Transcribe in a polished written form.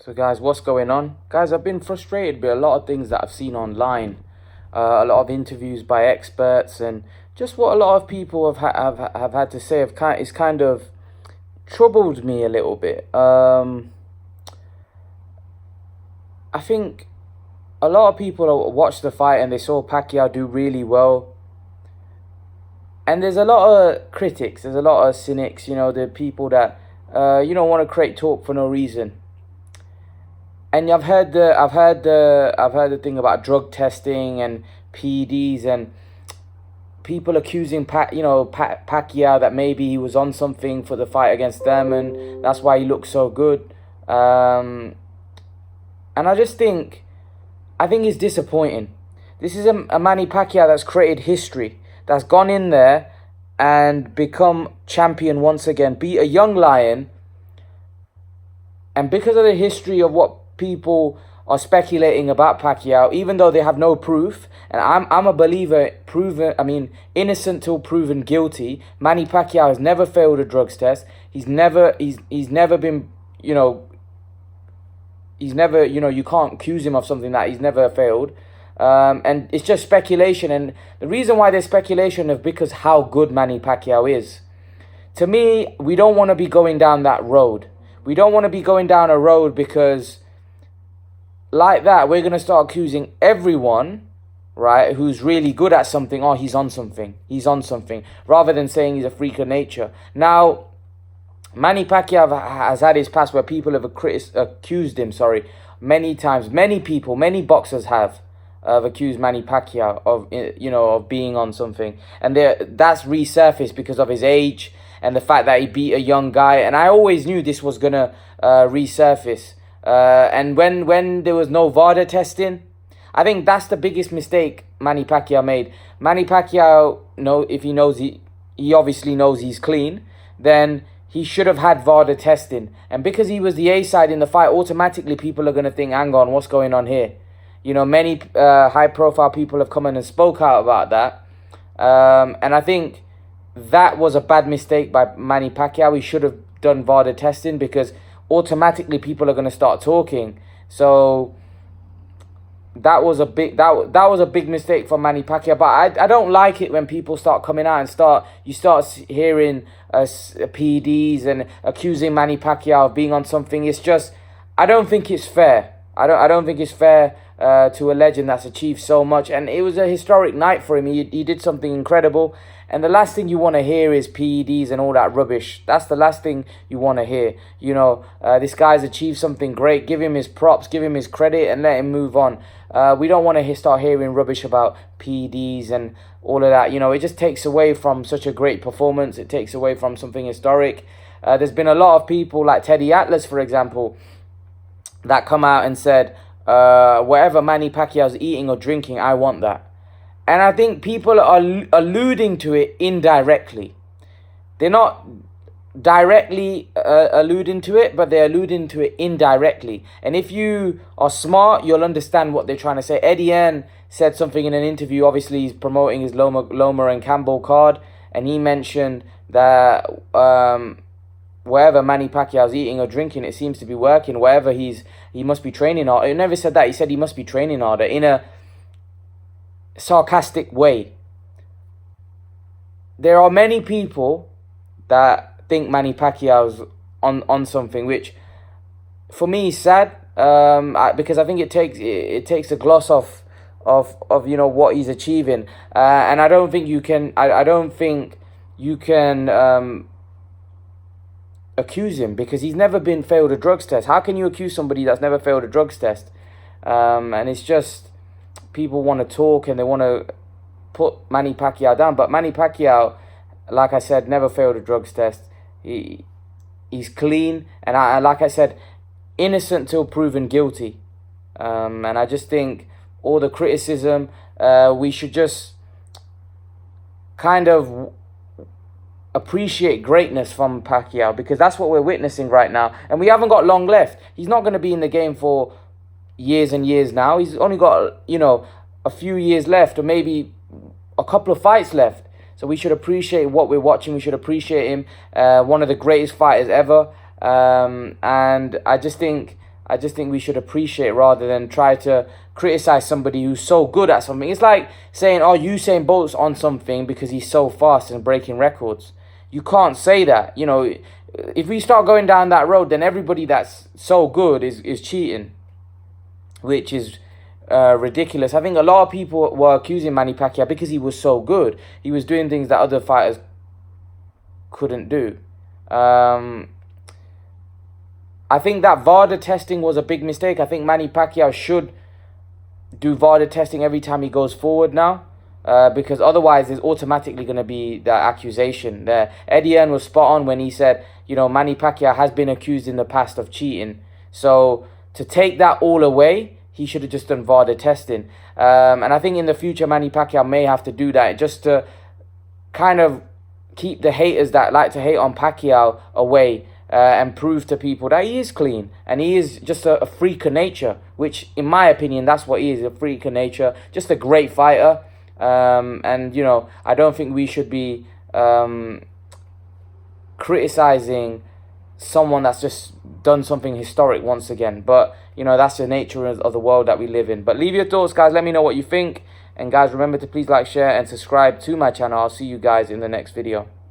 So guys, what's going on? Guys, I've been frustrated by a lot of things that I've seen online. A lot of interviews by experts and just what a lot of people have had to say it's kind of troubled me a little bit. I think a lot of people watched the fight and they saw Pacquiao do really well. And there's a lot of critics, there's a lot of cynics, the people that want to create talk for no reason. And I've heard the thing about drug testing and PEDs and people accusing Pacquiao that maybe he was on something for the fight against Thurman. That's why he looked so good. And I think it's disappointing. This is a Manny Pacquiao that's created history, that's gone in there and become champion once again, beat a young lion. And because of the history of what people are speculating about Pacquiao, even though they have no proof, and I'm a believer, innocent till proven guilty. Manny Pacquiao has never failed a drugs test. He's never been, you can't accuse him of something that he's never failed. And it's just speculation. And the reason why there's speculation is because how good Manny Pacquiao is. To me, we don't want to be going down that road. We don't want to be going down a road because like that, we're going to start accusing everyone, right, who's really good at something. Oh, he's on something. He's on something. Rather than saying he's a freak of nature. Now, Manny Pacquiao has had his past where people have accused him, many times. Many people, many boxers have accused Manny Pacquiao of being on something. And that's resurfaced because of his age and the fact that he beat a young guy. And I always knew this was going to resurface. And when there was no VADA testing, I think that's the biggest mistake Manny Pacquiao made. Manny Pacquiao, if he obviously knows he's clean, then he should have had VADA testing. And because he was the A side in the fight, automatically people are going to think, hang on, what's going on here? Many high-profile people have come in and spoke out about that. And I think that was a bad mistake by Manny Pacquiao. He should have done VADA testing because automatically people are going to start talking. So that was a big mistake for Manny Pacquiao. But I don't like it when people start coming out and you start hearing PEDs and accusing Manny Pacquiao of being on something. It's just, I don't think it's fair. I don't think it's fair to a legend that's achieved so much. And it was a historic night for him. He did something incredible. And the last thing you want to hear is PEDs and all that rubbish. That's the last thing you want to hear. This guy's achieved something great. Give him his props, give him his credit, and let him move on. We don't want to start hearing rubbish about PEDs and all of that. It just takes away from such a great performance. It takes away from something historic. There's been a lot of people like Teddy Atlas, for example, that come out and said, whatever Manny Pacquiao's eating or drinking, I want that. And I think people are alluding to it indirectly. They're not directly alluding to it, but they're alluding to it indirectly. And if you are smart, you'll understand what they're trying to say. Eddie Hearn said something in an interview. Obviously, he's promoting his Loma and Campbell card. And he mentioned that wherever Manny Pacquiao's eating or drinking, it seems to be working. Wherever he must be training harder. He never said that. He said he must be training harder in a sarcastic way. There are many people that think Manny Pacquiao's on something, which for me is sad, because I think it takes a gloss off of what he's achieving, and I don't think you can accuse him because he's never been failed a drugs test. How can you accuse somebody that's never failed a drugs test? And it's just, people want to talk and they want to put Manny Pacquiao down. But Manny Pacquiao, like I said, never failed a drugs test. He's clean. And like I said, innocent till proven guilty. And I just think all the criticism, we should just kind of appreciate greatness from Pacquiao, because that's what we're witnessing right now. And we haven't got long left. He's not going to be in the game for years and years now. He's only got, a few years left, or maybe a couple of fights left. So we should appreciate what we're watching. We should appreciate him. One of the greatest fighters ever. And I just think I just think we should appreciate rather than try to criticize somebody who's so good at something. It's like saying, oh, Usain Bolt's on something because he's so fast and breaking records. You can't say that. You know, if we start going down that road, then everybody that's so good is cheating, which is ridiculous. I think a lot of people were accusing Manny Pacquiao because he was so good. He was doing things that other fighters couldn't do. I think that VADA testing was a big mistake. I think Manny Pacquiao should do VADA testing every time he goes forward now. Because otherwise there's automatically going to be that accusation there. Eddie Hearn was spot on when he said, you know, Manny Pacquiao has been accused in the past of cheating. So to take that all away, he should have just done VADA testing. And I think in the future, Manny Pacquiao may have to do that just to kind of keep the haters that like to hate on Pacquiao away. And prove to people that he is clean and he is just a freak of nature, which in my opinion, that's what he is, a freak of nature, just a great fighter. And, you know, I don't think we should be criticizing someone that's just done something historic once again. But, you know, that's the nature of the world that we live in. But leave your thoughts, guys. Let me know what you think. And, guys, remember to please like, share, and subscribe to my channel. I'll see you guys in the next video.